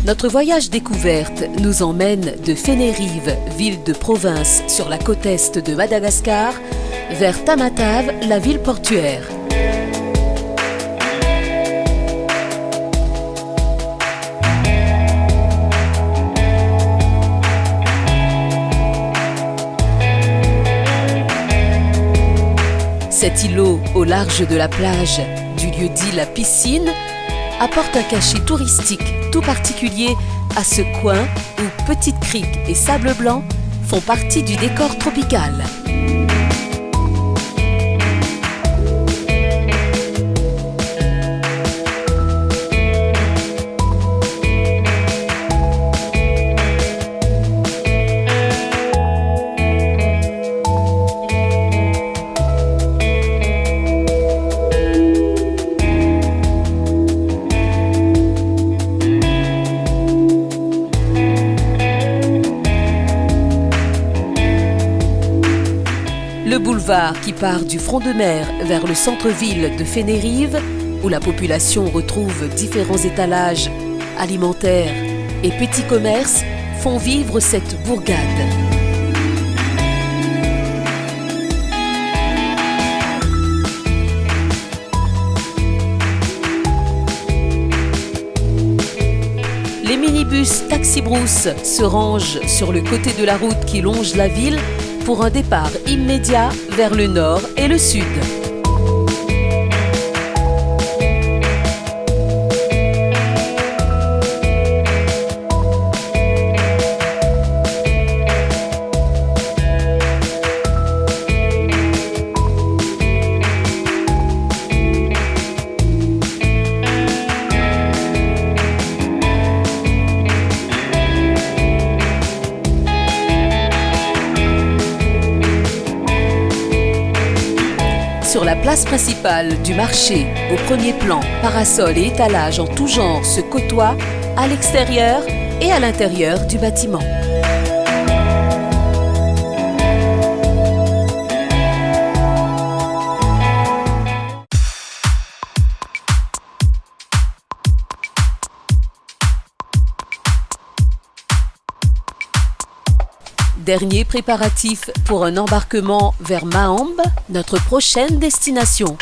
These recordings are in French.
Notre voyage découverte nous emmène de Fénérive, ville de province sur la côte est de Madagascar, vers Tamatave, la ville portuaire. Cet îlot au large de la plage, du lieu dit la piscine, apporte un cachet touristique tout particulier à ce coin où petites criques et sable blanc font partie du décor tropical. Le boulevard qui part du front de mer vers le centre-ville de Fénérive, où la population retrouve différents étalages alimentaires et petits commerces, font vivre cette bourgade. Les minibus Taxi Brousse se rangent sur le côté de la route qui longe la ville pour un départ immédiat vers le nord et le sud. Sur la place principale du marché, au premier plan, parasols et étalages en tout genre se côtoient à l'extérieur et à l'intérieur du bâtiment. Dernier préparatif pour un embarquement vers Mahembe, notre prochaine destination.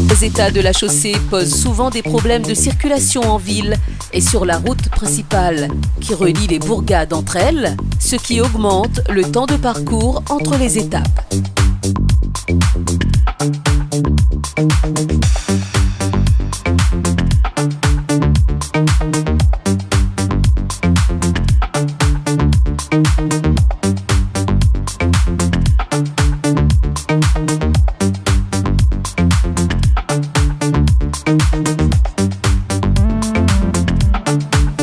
Les états de la chaussée posent souvent des problèmes de circulation en ville et sur la route principale qui relie les bourgades entre elles, ce qui augmente le temps de parcours entre les étapes.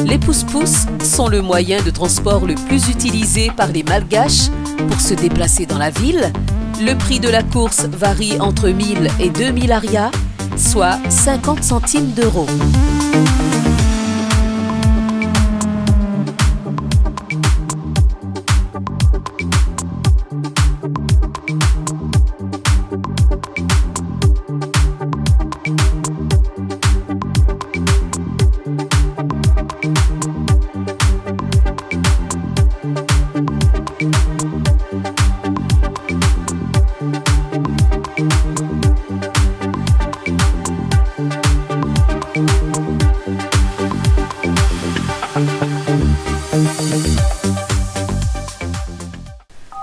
Les pousse-pousse sont le moyen de transport le plus utilisé par les Malgaches pour se déplacer dans la ville. Le prix de la course varie entre 1000 et 2000 arias, soit 50 centimes d'euros.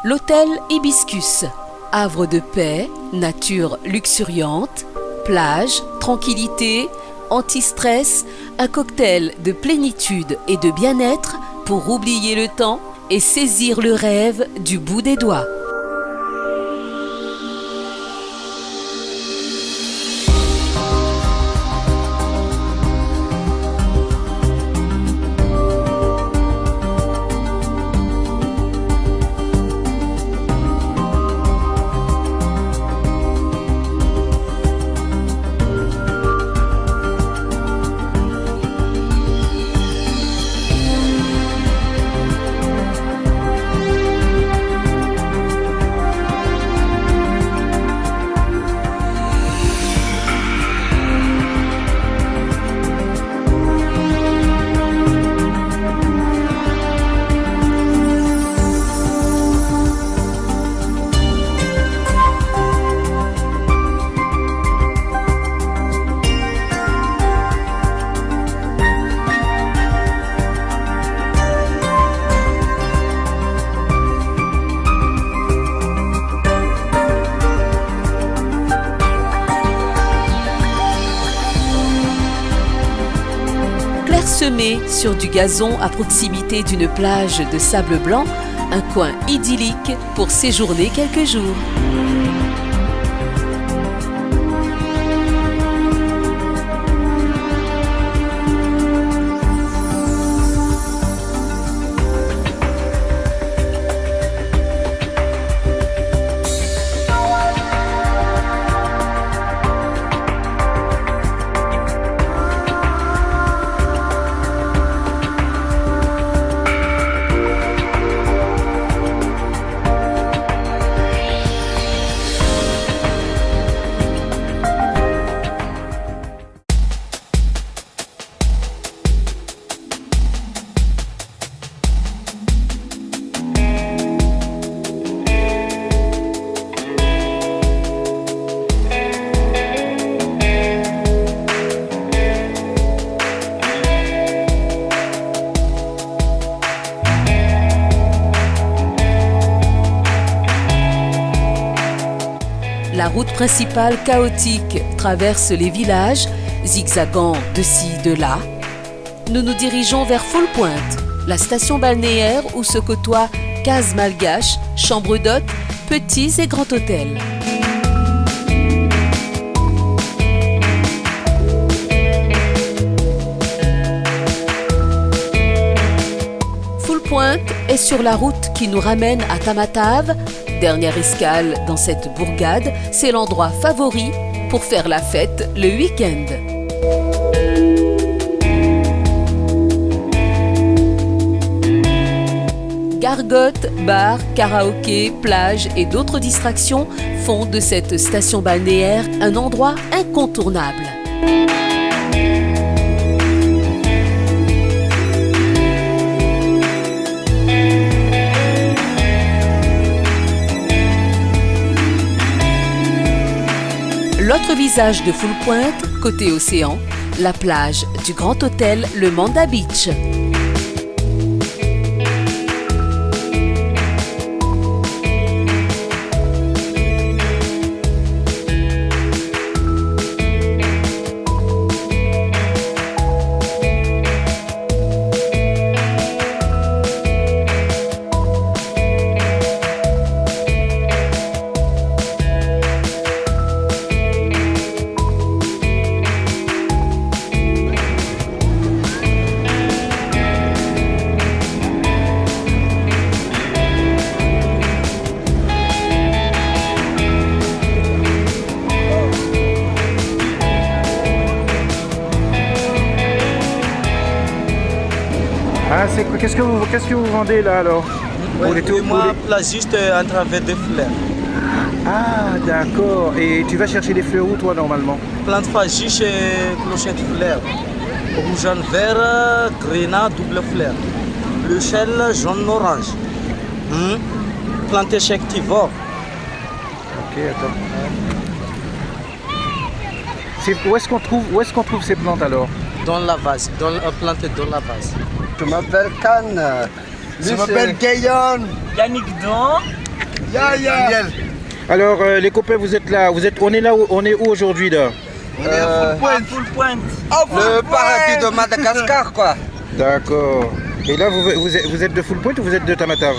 L'hôtel Hibiscus, havre de paix, nature luxuriante, plage, tranquillité, anti-stress, un cocktail de plénitude et de bien-être pour oublier le temps et saisir le rêve du bout des doigts. semé sur du gazon à proximité d'une plage de sable blanc, un coin idyllique pour séjourner quelques jours. La route principale chaotique traverse les villages, zigzagant de ci, de là. Nous nous dirigeons vers Full Point, la station balnéaire où se côtoient cases malgaches, chambres d'hôtes, petits et grands hôtels. Full Point est sur la route qui nous ramène à Tamatave. Dernière escale dans cette bourgade, c'est l'endroit favori pour faire la fête le week-end. Gargotes, bars, karaoké, plages et d'autres distractions font de cette station balnéaire un endroit incontournable. L'autre visage de Full Point, côté océan, la plage du Grand Hôtel Le Manda Beach. Ah, c'est quoi? Qu'est-ce que vous vendez là alors? Moi, juste à travers des fleurs. Ah, d'accord. Et tu vas chercher des fleurs où toi normalement? Plante fagiche et clochette fleurs. Rouge, jaune, vert, grenat, double fleur. Bleu ciel, jaune, orange. Plante insectivore. Ok, attends. Où est-ce qu'on trouve ces plantes alors? Dans la vase, plantée dans la vase. Je m'appelle Khan. Je m'appelle Gayon. Yannick Don. Daniel. Alors les copains, vous êtes là, on est où aujourd'hui là? On est à Full Point. Le paradis de Madagascar, quoi. D'accord. Et là, vous êtes de Full Point ou vous êtes de Tamatave?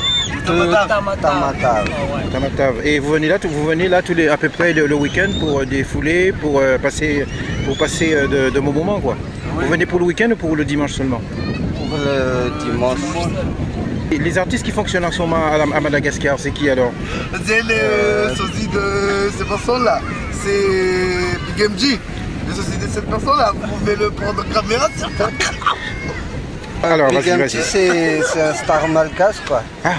Tamatave. Tamatave. Et vous venez là à peu près le week-end pour défouler, pour passer de bons moments quoi. Oui. Vous venez pour le week-end ou pour le dimanche seulement? Pour le dimanche. Et les artistes qui fonctionnent en ce moment à Madagascar, c'est qui alors? C'est les sosies de ces personnes-là. C'est Big MG. Les sosies de cette personne-là. Vous pouvez le prendre en caméra sur ta. Alors, Big MG, c'est un star malgache, quoi. Ah.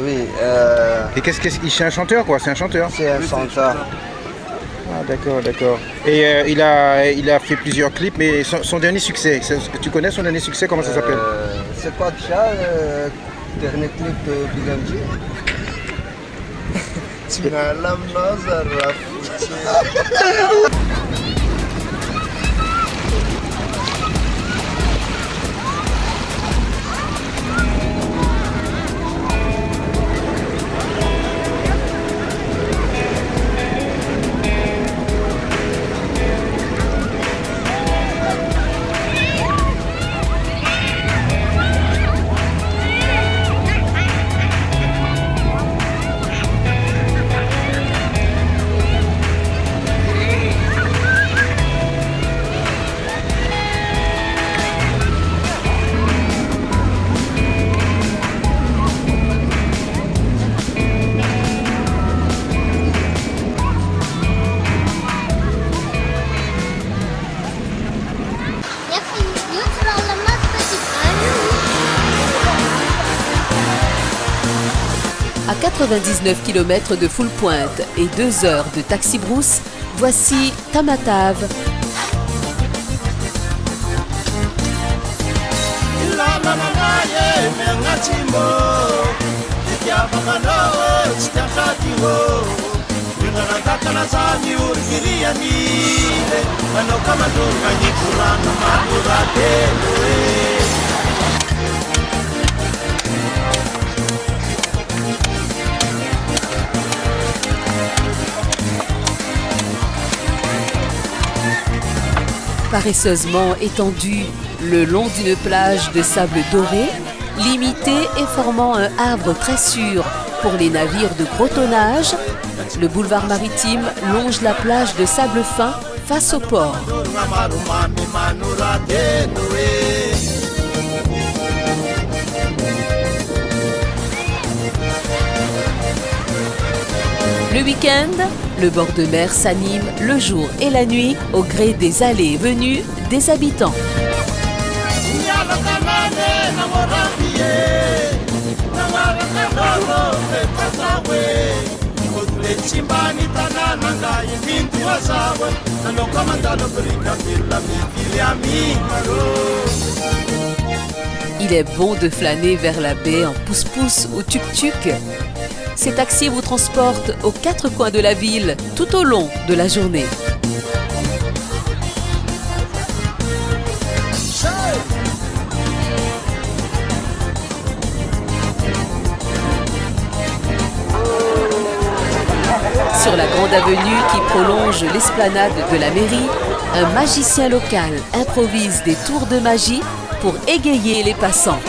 Oui. Et c'est un chanteur quoi? C'est un chanteur? C'est un chanteur. Ah d'accord. Et il a fait plusieurs clips, mais son dernier succès, tu connais son dernier succès, comment ça s'appelle? C'est quoi déjà le dernier clip de Big MG? Tu n'as la main à la foutre. 99 km de Full Pointe et 2 heures de Taxi Brousse, voici Tamatave. Paresseusement étendue le long d'une plage de sable doré, limitée et formant un havre très sûr pour les navires de gros tonnage, le boulevard maritime longe la plage de sable fin face au port. Le week-end, le bord de mer s'anime le jour et la nuit au gré des allées et venues des habitants. Il est bon de flâner vers la baie en pousse-pousse ou tuk-tuk. Ces taxis vous transportent aux 4 coins de la ville tout au long de la journée. Sur la grande avenue qui prolonge l'esplanade de la mairie, un magicien local improvise des tours de magie pour égayer les passants.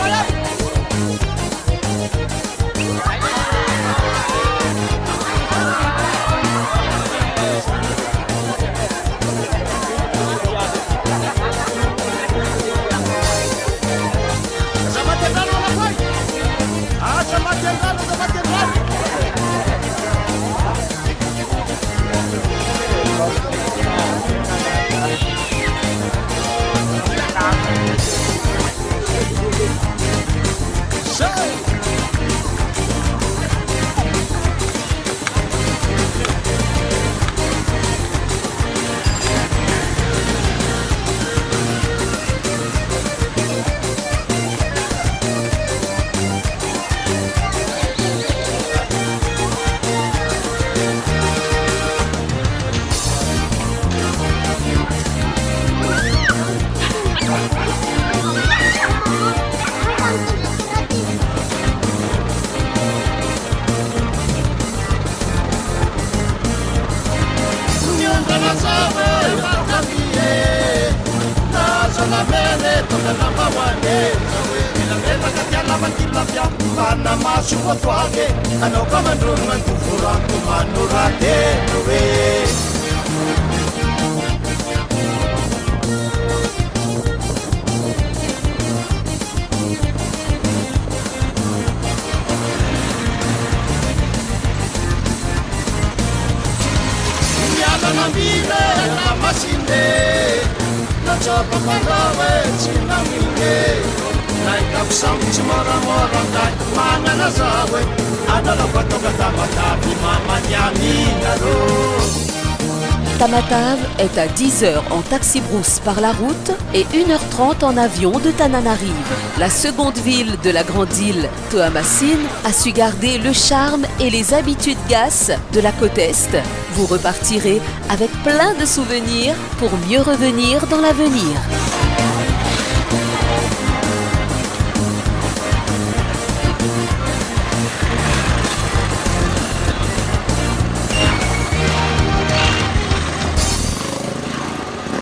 Tamatave est à 10 heures en taxi brousse par la route et 1h30 en avion de Tananarive. La seconde ville de la grande île, Toamasine, a su garder le charme et les habitudes gasses de la côte Est. Vous repartirez avec plein de souvenirs pour mieux revenir dans l'avenir.